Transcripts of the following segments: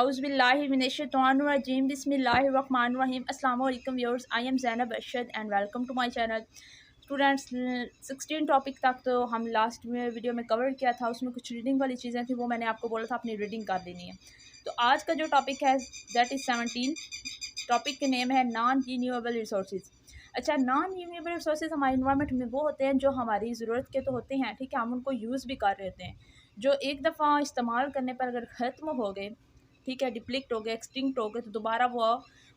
Auzubillahiminash-shaytanir-rajeem. Bismillahir-rahmanir-rahim. Assalamu alaikum viewers. I am Zainab Arshad and welcome to my channel. Students 16 topic तक तो हम last में video में cover किया था, उसमें कुछ रीडिंग वाली चीज़ें थी, वो मैंने आपको बोला था अपनी रीडिंग कर देनी है। तो आज का जो टॉपिक है दैट इज़ 17। टॉपिक के नेम है नॉन रीन्यूएबल रिसोर्सेज। अच्छा, नॉन रीन्यूएबल रिसोर्सेज हमारे इन्वायरमेंट में वो होते हैं जो हमारी ज़रूरत के तो होते हैं, ठीक है, हम उनको यूज़ भी कर रहे होते हैं, जो एक दफ़ा इस्तेमाल करने पर अगर ख़त्म हो गए, ठीक है, डिप्लीट हो गए, एक्सटिंक्ट हो गए, तो दोबारा वो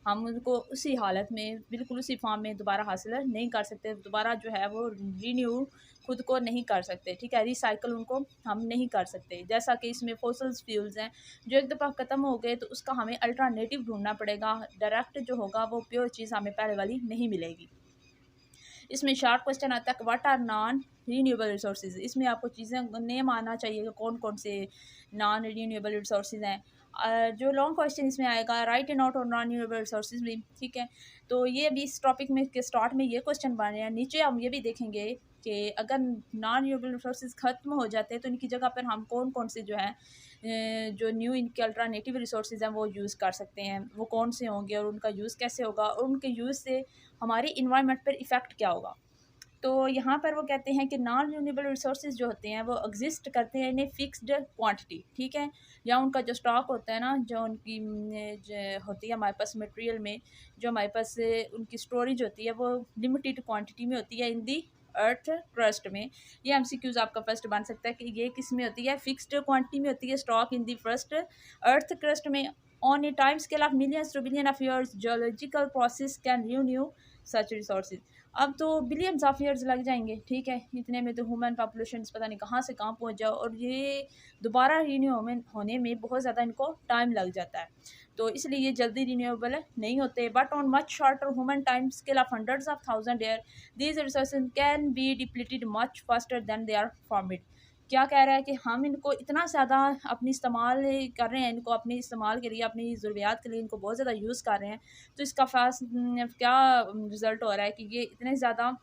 हम उनको उसी हालत में बिल्कुल उसी फॉर्म में दोबारा हासिल नहीं कर सकते, दोबारा जो है वो रीन्यू खुद को नहीं कर सकते, ठीक है, रिसाइकल उनको हम नहीं कर सकते। जैसा कि इसमें फॉसिल्स फ्यूल्स हैं जो एक दफ़ा ख़त्म हो गए तो उसका हमें अल्टरनेटिव ढूंढना पड़ेगा, डायरेक्ट जो होगा वो प्योर चीज़ हमें पहले वाली नहीं मिलेगी। इसमें शॉर्ट क्वेश्चन आता है what are non renewable resources. इसमें आपको चीज़ें नेम आना चाहिए कि कौन कौन से नॉन रीन्यूएबल रिसोर्सेज हैं। जो लॉन्ग क्वेश्चन इसमें आएगा राइट एंड आउट और नॉन रीन्यूएबल रिसोर्सेज भी, ठीक है। तो ये भी इस टॉपिक में के स्टार्ट में ये क्वेश्चन बन रहे हैं। नीचे हम ये भी देखेंगे कि अगर नॉन रीन्यूएबल रिसोर्सेज ख़त्म हो जाते हैं तो इनकी जगह पर हम कौन कौन से जो है जो न्यू इनके अल्टरनेटिव रिसोर्सेज हैं वो यूज़ कर सकते हैं, वो कौन से होंगे और उनका यूज़ कैसे होगा और उनके यूज़ से हमारी इन्वायरमेंट पर इफ़ेक्ट क्या होगा। तो यहाँ पर वो कहते हैं कि नॉन रिन्यूएबल रिसोर्सेज जो होते हैं वो एग्जिस्ट करते हैं इन ए फिक्स्ड क्वांटिटी, ठीक है, या उनका जो स्टॉक होता है ना, जो उनकी जो होती है हमारे पास मटेरियल में, जो हमारे पास उनकी स्टोरेज होती है वो लिमिटेड क्वांटिटी में होती है इन दी अर्थ क्रस्ट में। ये एमसीक्यूज आपका फर्स्ट बन सकता है कि ये किस में होती है, फिक्स्ड क्वांटिटी में होती है, stock in the first earth crust में on a time scale of millions to billion of years geological process can renew such resources. अब तो बिलियंस ऑफ ईयर्स लग जाएंगे, ठीक है, इतने में तो ह्यूमन पॉपुलेशन पता नहीं कहाँ से कहाँ पहुँच जाओ और ये दोबारा रीन्यू होने में बहुत ज़्यादा इनको टाइम लग जाता है, तो इसलिए ये जल्दी रीन्यूएबल नहीं होते। But on much shorter human time scale of hundreds of thousand year these resources can be depleted much faster than they are formed. क्या कह रहा है कि हम इनको इतना ज़्यादा अपनी इस्तेमाल कर रहे हैं, इनको अपने इस्तेमाल के लिए, अपनी ज़रूरियात के लिए इनको बहुत ज़्यादा यूज़ कर रहे हैं, तो इसका क्या रिज़ल्ट हो रहा है कि ये इतने ज़्यादा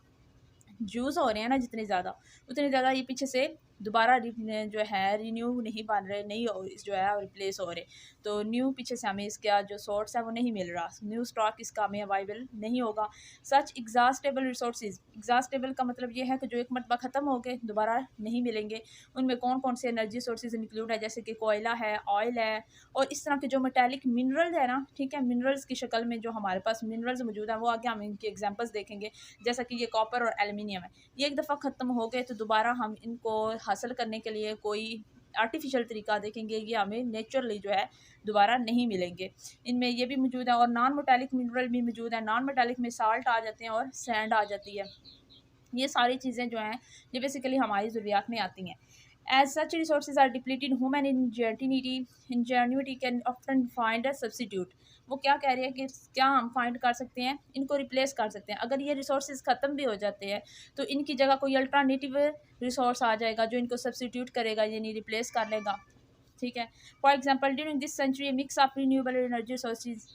यूज़ हो रहे हैं ना, जितने ज़्यादा उतने ज़्यादा ये पीछे से दोबारा जो है रीन्यू नहीं बन रहे, नहीं जो है रिप्लेस हो रहे, तो न्यू पीछे से हमें इसका जो सोर्स है वो नहीं मिल रहा, न्यू स्टॉक इसका हमें अवेलेबल नहीं होगा। सच एग्जॉस्टेबल रिसोर्सेज, एग्जॉस्टेबल का मतलब ये है कि जो एक मरतबा ख़त्म हो गए दोबारा नहीं मिलेंगे। उनमें कौन कौन से एनर्जी सोर्सेज इंक्लूड है, जैसे कि कोयला है, ऑयल है और इस तरह के जो मेटालिक मिनरल है ना, ठीक है, मिनरल्स की शक्ल में जो हमारे पास मिनरल्स मौजूद हैं वो आगे हम इनके एग्जांपल्स देखेंगे, जैसा कि ये कॉपर और एल्युमिनियम है। ये एक दफ़ा ख़त्म हो गए तो दोबारा हम इनको हासिल करने के लिए कोई आर्टिफिशियल तरीका देखेंगे, ये हमें नेचुरली जो है दोबारा नहीं मिलेंगे। इनमें ये भी मौजूद है और नॉन मेटालिक मिनरल भी मौजूद है। नॉन मेटालिक में साल्ट आ जाते हैं और सैंड आ जाती है। ये सारी चीज़ें जो हैं ये बेसिकली हमारी ज़रूरियात में आती हैं। As such resources are depleted, human ingenuity can often find a substitute। वो क्या कह रहे हैं कि क्या हम फाइंड कर सकते हैं, इनको रिप्लेस कर सकते हैं। अगर ये रिसोर्सेज ख़त्म भी हो जाते हैं तो इनकी जगह कोई अल्टरनेटिव रिसोर्स आ जाएगा जो इनको सब्सिट्यूट करेगा, यानी रिप्लेस कर लेगा, ठीक है। For example during this century mix of renewable energy sources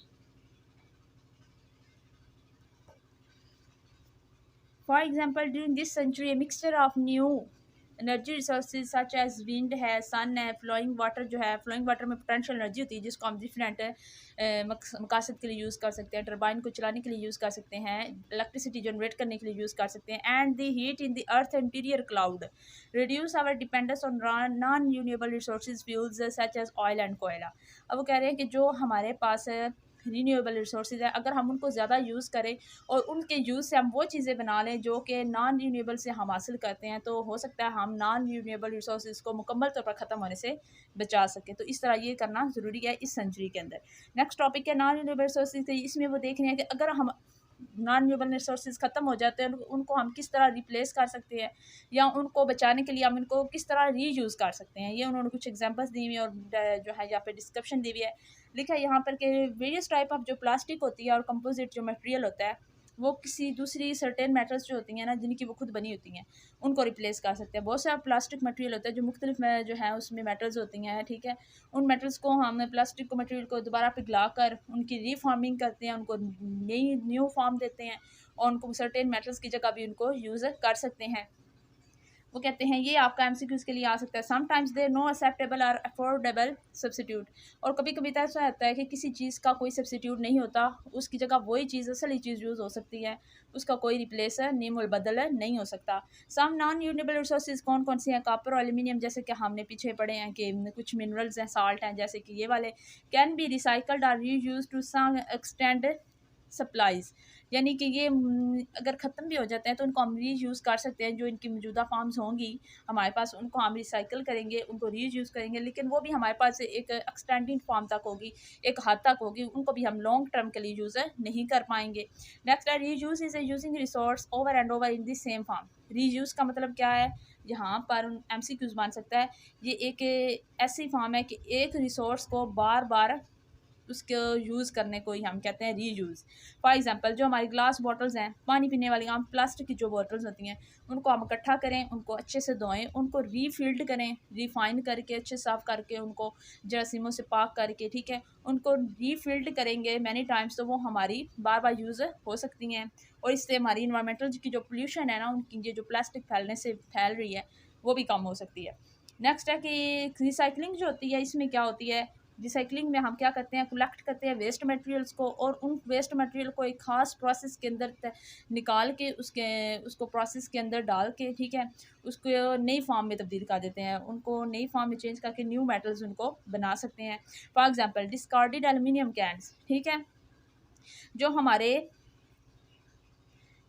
For example, during this century, a mixture of new energy resources such as wind है, सन है, फ्लोइंग वाटर जो है, फ्लोइंग वाटर में पोटेंशियल एनर्जी होती है जिसको हम different मकासद के लिए यूज़ कर सकते हैं, टर्बाइन को चलाने के लिए यूज़ कर सकते हैं, इलेक्ट्रिसिटी जनरेट करने के लिए यूज़ कर सकते हैं। And the heat in the earth interior could reduce our dependence on non renewable resources fuels such as oil and koyla. अब वो कह रहे हैं कि जो हमारे पास रीन्यूएबल रिसोर्सेज है, अगर हम उनको ज़्यादा यूज़ करें और उनके यूज़ से हम वो चीज़ें बना लें जो कि नॉन रीन्यूएबल से हम हासिल करते हैं, तो हो सकता है हम नॉन रीन्यूएबल रिसोर्सेज को मुकम्मल तौर पर ख़त्म होने से बचा सकें। तो इस तरह ये करना ज़रूरी है इस सेंचुरी के अंदर। नेक्स्ट टॉपिक है नॉन रीन्यूएबल रिसोर्सेज। इसमें वो देख रहे हैं कि अगर हम नॉन रीन्यूएबल रिसोर्सेज ख़त्म हो जाते हैं उनको हम किस तरह रिप्लेस कर सकते हैं या उनको बचाने के लिए हम इनको किस तरह रीयूज़ कर सकते हैं। ये उन्होंने कुछ एग्जांपल्स दी हुई है और जो है यहाँ पे डिस्क्रिप्शन दी हुई है। लिखा है यहाँ पर कि वेरियस टाइप ऑफ जो प्लास्टिक होती है और कंपोजिट जो मटेरियल होता है वो किसी दूसरी सर्टेन मेटल्स जो होती हैं ना, जिनकी वो खुद बनी होती हैं, उनको रिप्लेस कर सकते हैं। बहुत सारा प्लास्टिक मटेरियल होता है जो मुख्तलिफ जो है उसमें मेटल्स होती हैं, ठीक है, उन मेटल्स को हम प्लास्टिक को मटेरियल को दोबारा पिघला कर उनकी रीफॉर्मिंग करते हैं, उनको नई न्यू फॉर्म देते हैं और उनको सर्टेन मेटल्स की जगह भी उनको यूज़ कर सकते हैं। वो कहते हैं ये आपका एमसीक्यूज़ के लिए आ सकता है। समटाइम्स देयर नो एक्सेप्टेबल और अफोर्डेबल सब्सिट्यूट, और कभी कभी तो ऐसा होता है कि किसी चीज़ का कोई सब्सिट्यूट नहीं होता, उसकी जगह वही चीज़ असली चीज़ यूज़ हो सकती है, उसका कोई रिप्लेसर नीम बदल नहीं हो सकता। सम नॉन यूनेबल रिसोर्सेज कौन कौन से हैं? कॉपर और एल्यूमिनियम, जैसे कि हमने पीछे पढ़े हैं कि कुछ मिनरल्स हैं, साल्ट हैं, जैसे कि ये वाले कैन बी रिसाइकल्ड और reused to some extent supplies, यानी कि ये अगर ख़त्म भी हो जाते हैं तो उनको हम रीयूज़ कर सकते हैं। जो इनकी मौजूदा फार्म्स होंगी हमारे पास, उनको हम रिसाइकिल करेंगे, उनको रीयूज़ करेंगे, लेकिन वो भी हमारे पास एक एक्सटेंडिंग फार्म तक होगी, एक हद तक होगी, उनको भी हम लॉन्ग टर्म के लिए यूज़ नहीं कर पाएंगे। नेक्स्ट है reuse is using resource over and over in the same form. Reuse का मतलब क्या है? यहाँ पर एमसीक्यूज़ बन सकता है। ये एक ऐसी फार्म है कि एक रिसोर्स को बार बार उसको यूज़ करने को ही हम कहते हैं रीयूज़। फॉर एग्जांपल जो हमारी ग्लास बॉटल्स हैं, पानी पीने वाली आम प्लास्टिक की जो बॉटल्स होती हैं, उनको हम इकट्ठा करें, उनको अच्छे से धोएं, उनको रीफिल्ड करें, रिफाइन करके अच्छे साफ़ करके, उनको जरासीमों से पाक करके, ठीक है, उनको रीफिल्ड करेंगे मैनी टाइम्स, तो वो हमारी बार बार यूज़ हो सकती हैं। और इससे हमारी इन्वायरमेंटल की जो पोल्यूशन है ना, उनकी ये जो प्लास्टिक फैलने से फैल रही है, वो भी कम हो सकती है। नेक्स्ट है कि रिसाइकलिंग जो होती है, इसमें क्या होती है? रिसाइकलिंग में हम क्या करते हैं? कलेक्ट करते हैं वेस्ट मटेरियल्स को, और उन वेस्ट मटेरियल को एक ख़ास प्रोसेस के अंदर निकाल के उसको प्रोसेस के अंदर डाल के, ठीक है, उसको नई फॉर्म में तब्दील कर देते हैं, उनको नई फॉर्म में चेंज करके न्यू मेटल्स उनको बना सकते हैं। For example discarded aluminium cans, ठीक है, जो हमारे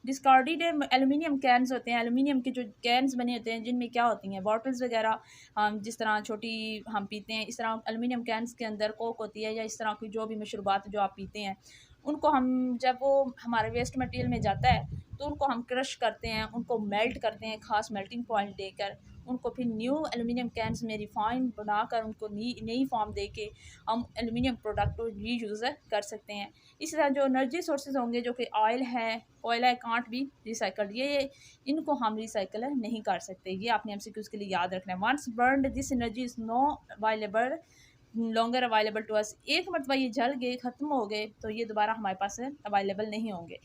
डिस्कार्डेड एल्युमिनियम कैन्स होते हैं, एल्युमिनियम के जो कैन्स बने होते हैं, जिनमें क्या होती हैं, बॉटल्स वगैरह, हम जिस तरह छोटी हम पीते हैं, इस तरह एल्युमिनियम कैन्स के अंदर कोक होती है, या इस तरह की जो भी मशरूबात जो आप पीते हैं, उनको हम जब वो हमारे वेस्ट मटेरियल में जाता है तो उनको हम क्रश करते हैं, उनको मेल्ट करते हैं ख़ास मेल्टिंग पॉइंट देकर, उनको फिर न्यू एल्युमिनियम कैन्स में रिफाइन बनाकर उनको नई फॉर्म दे के हम एल्युमिनियम प्रोडक्ट को रीयूज़ कर सकते हैं। इसी तरह जो एनर्जी सोर्सेज होंगे, जो कि ऑयल है, कोयला है, कांट भी रिसाइकल्ड, ये इनको हम रिसाइकल नहीं कर सकते। ये आपने एमसीक्यूज़ के लिए याद रखना है। Once burned this energy is no available longer available to us. एक मरतबा ये जल गए, ख़त्म हो गए, तो ये दोबारा हमारे पास अवेलेबल नहीं होंगे।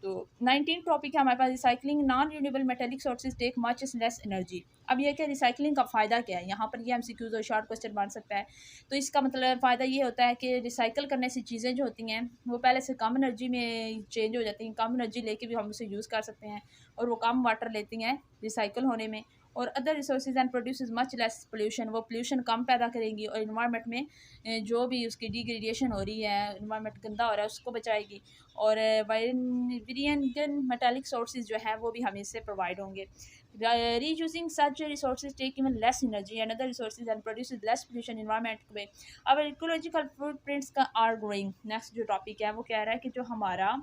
तो 19 टॉपिक है हमारे पास, recycling non renewable metallic sources take much less energy. अब ये क्या रिसाइकलिंग का फ़ायदा क्या है? यहाँ पर ये एमसीक्यूज़ और शॉर्ट क्वेश्चन बन सकता है। तो इसका मतलब फ़ायदा ये होता है कि रिसाइकल करने से चीज़ें जो होती हैं वो पहले से कम एनर्जी में चेंज हो जाती हैं, कम एनर्जी लेके भी हम उसे यूज़ कर सकते हैं, और वो कम वाटर लेती हैं रिसाइकल होने में। और other resources and produce much less pollution, वो पोल्यूशन कम पैदा करेंगी, और इन्वायरमेंट में जो भी उसकी डिग्रेडेशन हो रही है, इन्वायरमेंट गंदा हो रहा है, उसको बचाएगी। और वेरिएंट मेटालिक सोर्सेज जो है वो भी हमें इससे प्रोवाइड होंगे। Reusing such resources take even less energy and other resources and produce less pollution environment में। अब इकोलॉजिकल फुटप्रिंट्स का आर ग्रोइंग, नेक्स्ट जो टॉपिक है वो कह रहा है कि जो हमारा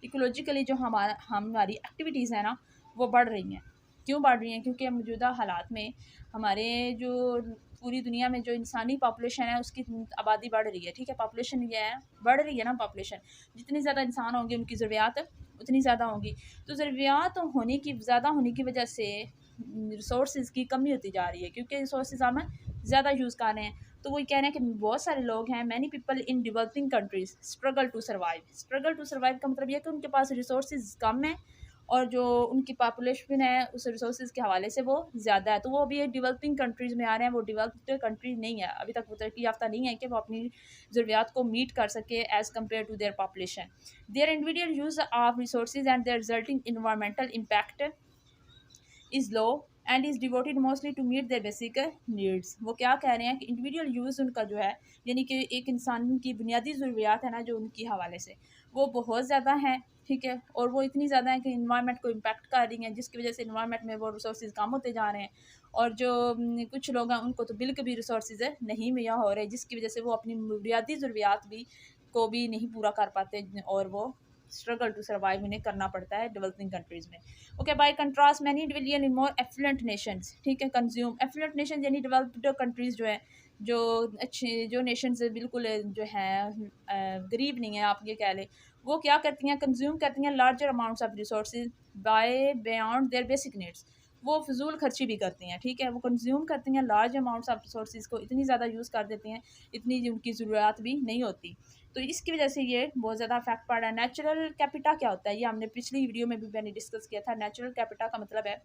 इकोलॉजिकली जो हमारी एक्टिविटीज़ हैं ना, वो बढ़ रही हैं। क्यों बढ़ रही हैं? क्योंकि मौजूदा हालात में हमारे जो पूरी दुनिया में जो इंसानी पॉपुलेशन है उसकी आबादी बढ़ रही है, ठीक है, पॉपुलेशन ये है, बढ़ रही है ना पॉपुलेशन, जितनी ज़्यादा इंसान होंगे उनकी ज़रूरियात उतनी ज़्यादा होंगी। तो ज़रूरियात होने की ज़्यादा होने की वजह से रिसोर्सेज की कमी होती जा रही है, क्योंकि रिसोर्सेज हम ज़्यादा यूज़ कर रहे हैं। तो वही कह रहे हैं कि बहुत सारे लोग हैं, many people in developing countries struggle to survive. Struggle to survive का मतलब ये है कि उनके पास रिसोर्सेज कम है, और जो उनकी पॉपुलेशन है उस रिसोर्सेज के हवाले से वो ज़्यादा है, तो वो अभी डेवलपिंग कंट्रीज़ में आ रहे हैं। वो डेवलप्ड कंट्री नहीं है, अभी तक वो तरक्की याफ्ता नहीं है कि वो अपनी ज़रूरियात को मीट कर सके as compare to their population. Their individual use of resources and their resulting environmental impact is low and is devoted mostly to meet their basic needs. वो क्या कह रहे हैं कि इंडिविजुअल यूज़ उनका जो है, यानी कि एक इंसान की बुनियादी ज़रूरियात है ना, जो उनकी हवाले से वो बहुत ज़्यादा हैं, ठीक है, और वो इतनी ज़्यादा है कि इन्वायरमेंट को इम्पैक्ट कर रही हैं, जिसकी वजह से इन्वायरमेंट में वो रिसोर्सेज कम होते जा रहे हैं। और जो कुछ लोग हैं उनको तो बिल्कुल भी रिसोर्सेज नहीं मुहैया हो रहे, जिसकी वजह से वो अपनी बुनियादी ज़रूरियात भी नहीं पूरा कर पाते, और वो स्ट्रगल टू सर्वाइव उन्हें करना पड़ता है डेवलपिंग कंट्रीज़ में। Okay, by contrast many civilian in more affluent nations, ठीक है, कंज्यूम एफ्लुएंट नेशन यानी डेवलप्ड कंट्रीज़ जो है, जो अच्छे जो नेशंस बिल्कुल जो है गरीब नहीं है, आप ये कह लें, वो क्या करती हैं? कंज्यूम करती हैं larger amounts of resources by beyond their basic needs. वो फजूल खर्ची भी करती हैं, ठीक है, वो कंज्यूम करती हैं लार्ज अमाउंट्स ऑफ रिसोर्सेज को, इतनी ज़्यादा यूज़ कर देती हैं, इतनी उनकी ज़रूरत भी नहीं होती। तो इसकी वजह से ये बहुत ज़्यादा इफेक्ट पड़ रहा है। नेचुरल कैपिटा क्या होता है? ये हमने पिछली वीडियो में भी मैंने डिस्कस किया था। नेचुरल कैपिटा का मतलब है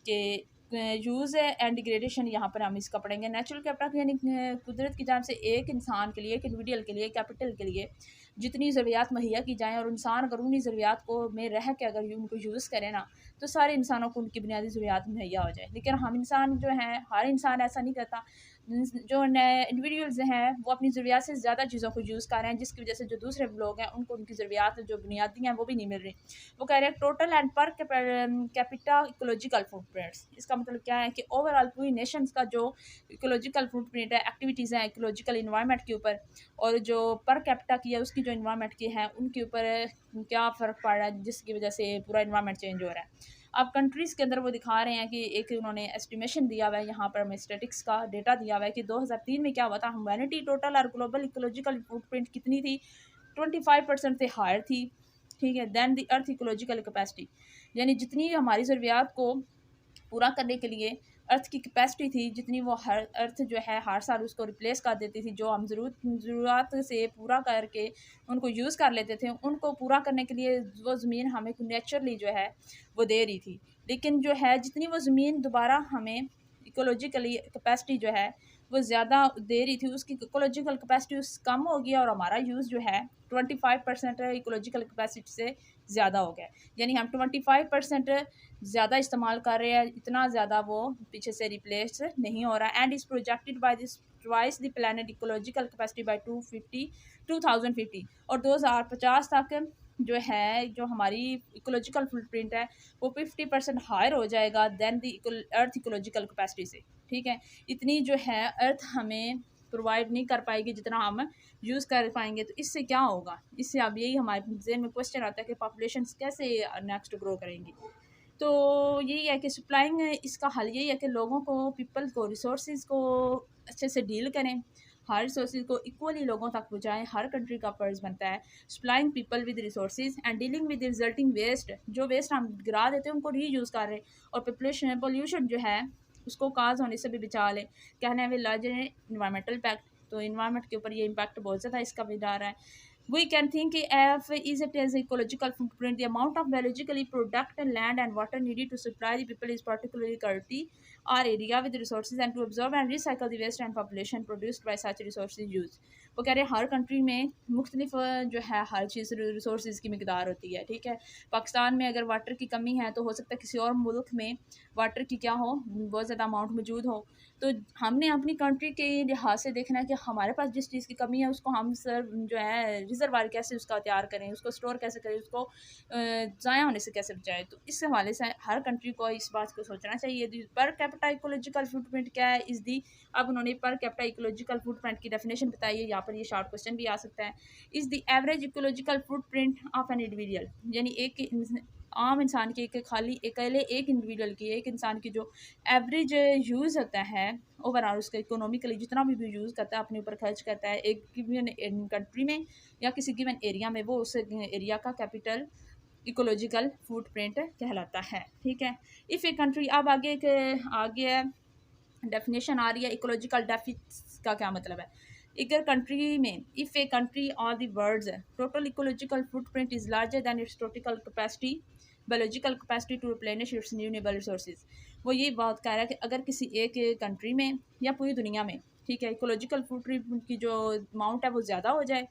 कि यूज़ एंड डिग्रेडेशन यहाँ पर हम इसका पढ़ेंगे। नेचुरल कैपिटल यानी कुदरत की जान से एक इंसान के लिए, एक इंडिविजुअल के लिए, कैपिटल के लिए जितनी ज़रूरियात मुहैया की जाएँ और इंसान अगर उन्हीं ज़रूरियात को में रह के अगर उनको यूज़ करे ना, तो सारे इंसानों को उनकी बुनियादी ज़रूरियात मुहैया हो जाए। लेकिन हम इंसान जो हैं, हर इंसान ऐसा नहीं करता। जो इंडिविजुअल्स हैं वो अपनी ज़रूरियात से ज़्यादा चीज़ों को यूज़ कर रहे हैं, जिसकी वजह से जो दूसरे लोग हैं उनको उनकी ज़रूरियात जो बुनियादी हैं वो भी नहीं मिल रही। वो कह रहे हैं total and per capita ecological footprints. इसका मतलब क्या है कि ओवरऑल पूरी नेशंस का जो इकोलॉजिकल फुटप्रिंट है, एक्टिविटीज़ हैं इकोलॉजिकल इन्वायरमेंट के ऊपर, और जो पर कैपिटा की है उसकी जो इन्वायरमेंट की है उनके ऊपर क्या फ़र्क पड़ रहा है, जिसकी वजह से पूरा इन्वायरमेंट चेंज हो रहा है। अब कंट्रीज़ के अंदर वो दिखा रहे हैं कि एक उन्होंने एस्टिमेशन दिया हुआ है, यहाँ पर हमें स्टैटिक्स का डेटा दिया हुआ है कि 2003 में क्या हुआ था। ह्यूमैनिटी टोटल और ग्लोबल इकोलॉजिकल फुटप्रिंट कितनी थी, 25% से हायर थी, ठीक है, than the earth ecological capacity. यानी जितनी हमारी ज़रूरियात को पूरा करने के लिए अर्थ की कैपेसिटी थी, जितनी वो हर अर्थ जो है हर साल उसको रिप्लेस कर देती थी, जो हम ज़रूरत से पूरा करके उनको यूज़ कर लेते थे, उनको पूरा करने के लिए वो ज़मीन हमें नेचुरली जो है वो दे रही थी। लेकिन जो है जितनी वो ज़मीन दोबारा हमें इकोलॉजिकली कैपेसिटी जो है वो ज़्यादा दे रही थी, उसकी इकोलॉजिकल कैपेसिटी उस कम हो गई और हमारा यूज़ जो है 25% इकोलॉजिकल कैपेसिटी से ज़्यादा हो गया। यानी हम 25% ज़्यादा इस्तेमाल कर रहे हैं, इतना ज़्यादा वो पीछे से रिप्लेस नहीं हो रहा। And is projected by this twice the planet ecological capacity by 2050 और 2050 तक जो है जो हमारी इकोलॉजिकल फुटप्रिंट है वो 50% हायर हो जाएगा than the earth ecological capacity से, ठीक है। इतनी जो है अर्थ हमें प्रोवाइड नहीं कर पाएगी जितना हम यूज़ कर पाएंगे। तो इससे क्या होगा, इससे अब यही हमारे जहन में क्वेश्चन आता है कि पॉपुलेशन कैसे नेक्स्ट ग्रो करेंगी। तो यही है कि सप्लाइंग, इसका हल यही है कि लोगों को, पीपल को, रिसोर्सेज को अच्छे से डील करें, हर रिसोर्सेज को इक्वली लोगों तक पहुँचाएँ। हर कंट्री का फ़र्ज़ बनता है supplying people with resources and dealing with resulting waste. जो वेस्ट हम गिरा देते हैं उनको रीयूज़ कर रहे हैं, और पोल्यूशन जो है उसको काज होने से भी बचा लें। कहने में लार्जर इन्वायरमेंटल इम्पैक्ट, तो इन्वायरमेंट के ऊपर ये इम्पैक्ट बहुत ज़्यादा इसका भी डाल रहा है। We can think of is it as ecological footprint. The amount of biologically product land and water needed to supply the people is particularly curty or area with resources and to absorb and recycle the waste and population produced by such resources use. वो कह रहे हैं हर country में मुख्तलिफ जो है हर चीज़ resource की मकदार होती है, ठीक है। पाकिस्तान में अगर वाटर की कमी है तो हो सकता है किसी और मुल्क में वाटर की क्या हो, बहुत ज़्यादा अमाउंट मौजूद हो। तो हमने अपनी कंट्री के लिहाज से देखना है कि हमारे पास जिस चीज़ की कमी है उसको हम सर जो है रिजर्वायर कैसे उसका तैयार करें, उसको स्टोर कैसे करें, उसको ज़ाया होने से कैसे बचाएं। तो इस हवाले से हर कंट्री को इस बात को सोचना चाहिए। पर कैपिटा इकोलॉजिकल फुटप्रिंट क्या है, इस दी अब उन्होंने पर कैपिटा इकोलॉजिकल फुटप्रिंट की डेफिनेशन बताई है। यहाँ पर ये शॉर्ट क्वेश्चन भी आ सकता है। Is the average ecological footprint of an individual, यानी एक आम इंसान की, एक खाली अकेले एक इंडिविजुअल की, एक इंसान की जो एवरेज यूज़ होता है ओवरऑल उसका इकोनॉमिकली जितना भी यूज़ करता है, अपने ऊपर खर्च करता है एक गिवन कंट्री में या किसी गिवन एरिया में, वो उस एरिया का कैपिटल इकोलॉजिकल फुटप्रिंट कहलाता है, ठीक है। इफ़ ए कंट्री, अब आगे डेफिनेशन आ रही है इकोलॉजिकल डेफिसिट का क्या मतलब है। एक कंट्री में, इफ़ ए कंट्री और the world's total ecological footprint is larger than its total capacity biological capacity to replenish its renewable resources. वो ये बात कह रहा है कि अगर किसी एक कंट्री में या पूरी दुनिया में, ठीक है, इकोलॉजिकल फुटप्रिंट की जो अमाउंट है वो ज़्यादा हो जाए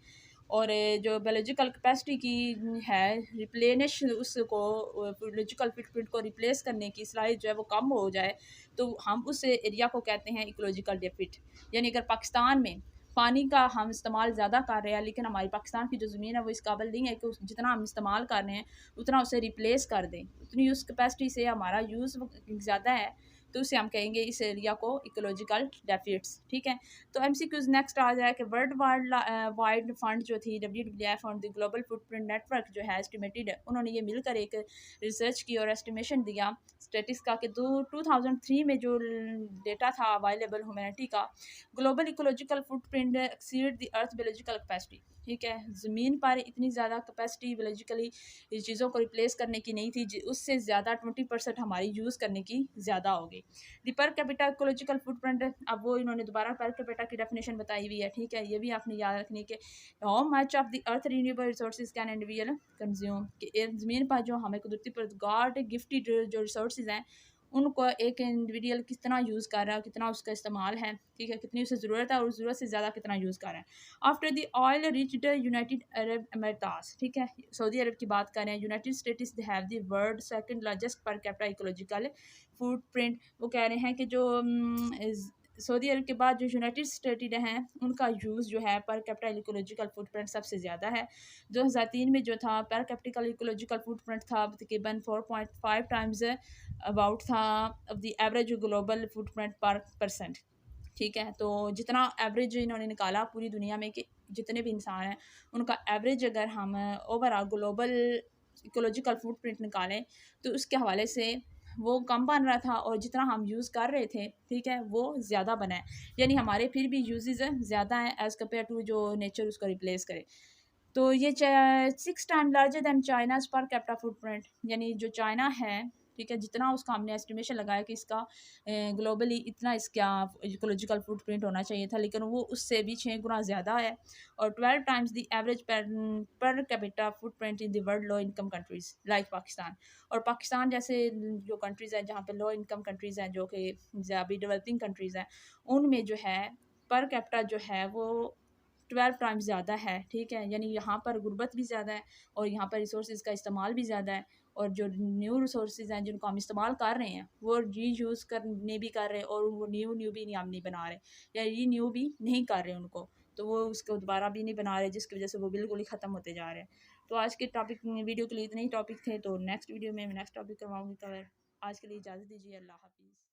और जो बायोलॉजिकल कैपेसिटी की है रिप्लेनिश उसको बायोलॉजिकल फुटप्रिंट को रिप्लेस करने की सलाहियत जो है वो कम हो जाए, तो हम उस एरिया को कहते हैं इकोलॉजिकल डेफिट। यानी अगर पाकिस्तान में पानी का हम इस्तेमाल ज़्यादा कर रहे हैं लेकिन हमारी पाकिस्तान की जो ज़मीन है वो इस काबिल नहीं है कि जितना हम इस्तेमाल कर रहे हैं उतना उसे रिप्लेस कर दें, उतनी उस कैपेसिटी से हमारा यूज़ ज़्यादा है, तो उसे हम कहेंगे इस एरिया को इकोलॉजिकल डेफिट्स, ठीक है। तो MCQs नेक्स्ट आ जाए कि वर्ल्ड वाइड फंड जो थी WWF और द ग्लोबल फुटप्रिंट नेटवर्क जो है एस्टिमेटेड है, उन्होंने ये मिलकर एक रिसर्च की और एस्टिमेशन दिया स्टेटिस का कि 2003 में जो डेटा था अवेलेबल ह्यूमैनिटी का, global ecological footprint exceed the earth biological capacity, ठीक है। ज़मीन पर इतनी ज़्यादा कैपेसिटी बायोलॉजिकली चीज़ों को रिप्लेस करने की नहीं थी, उससे ज़्यादा 20% हमारी यूज़ करने की ज़्यादा हो गई। दी पर कैपिटा इकोलॉजिकल फुटप्रिंट, अब वो इन्होंने दोबारा पर कैपिटा की डेफिनेशन बताई हुई है, ठीक है। ये भी आपने याद रखनी है कि how much of the earth renewable resources can individual consume, कि ज़मीन पर जो हमें कुदरती परगार गिफ्टेड जो रिसोर्सेज हैं उनको एक इंडिविजुअल कितना यूज़ कर रहा है, कितना उसका इस्तेमाल है, ठीक है, कितनी उसे ज़रूरत है और ज़रूरत से ज़्यादा कितना यूज़ कर रहा है। After the oil riched United Arab Emirates, ठीक है, सऊदी अरब की बात कर रहे हैं। United states they have the world second largest per capita ecological footprint. वो कह रहे हैं कि जो सऊदी अरब के बाद जो यूनाइटेड स्टेट हैं उनका यूज़ जो है पर कैपिटा इकोलॉजिकल फुटप्रिंट सबसे ज़्यादा है। 2003 में जो था पर कैपिटा इकोलॉजिकल फुटप्रिंट था तकरीबन 4.5 टाइम्स अबाउट था of the average global footprint पर परसेंट, ठीक है। तो जितना एवरेज इन्होंने निकाला पूरी दुनिया में कि जितने भी इंसान हैं उनका एवरेज अगर हम ओवरऑल ग्लोबल इकोलॉजिकल फुटप्रिंट निकालें तो उसके हवाले से वो कम बन रहा था और जितना हम यूज़ कर रहे थे, ठीक है, वो ज़्यादा बना है। यानी हमारे फिर भी यूजेस ज़्यादा हैं एज़ कम्पेयर टू जो नेचर उसको रिप्लेस करे। तो ये 6 time larger than China's per capita footprint, यानी जो चाइना है, ठीक है, जितना उसका हमने एस्टिमेशन लगाया कि इसका ग्लोबली इतना इसका इकोलॉजिकल फुटप्रिंट होना चाहिए था, लेकिन वो उससे भी 6 गुना ज़्यादा है। और 12 times the average per capita footprint in the world low income countries like Pakistan. और पाकिस्तान जैसे जो कंट्रीज़ हैं जहाँ पे लो इनकम कंट्रीज़ हैं, जो कि अभी डेवलपिंग कंट्रीज़ हैं, उनमें जो है पर कैपिटा जो है वो 12 टाइम्स ज़्यादा है, ठीक है। यानी यहाँ पर गुर्बत भी ज़्यादा है और यहाँ पर रिसोर्सेज़ का इस्तेमाल भी ज़्यादा है। और जो न्यू रिसोर्सेज़ हैं जिनको हम इस्तेमाल कर रहे हैं वो रीयूज़ करने भी कर रहे हैं और वो न्यू भी नहीं हम नहीं बना रहे या रीन्यू भी नहीं कर रहे उनको, तो वो उसको दोबारा भी नहीं बना रहे, जिसकी वजह से वो बिल्कुल ही ख़त्म होते जा रहे हैं। तो आज के टॉपिक वीडियो के लिए इतने ही टॉपिक थे, तो नेक्स्ट वीडियो में मैं नेक्स्ट टॉपिक करवाऊँगी कवर। आज के लिए इजाज़त दीजिए, अल्लाह हाफ़िज़।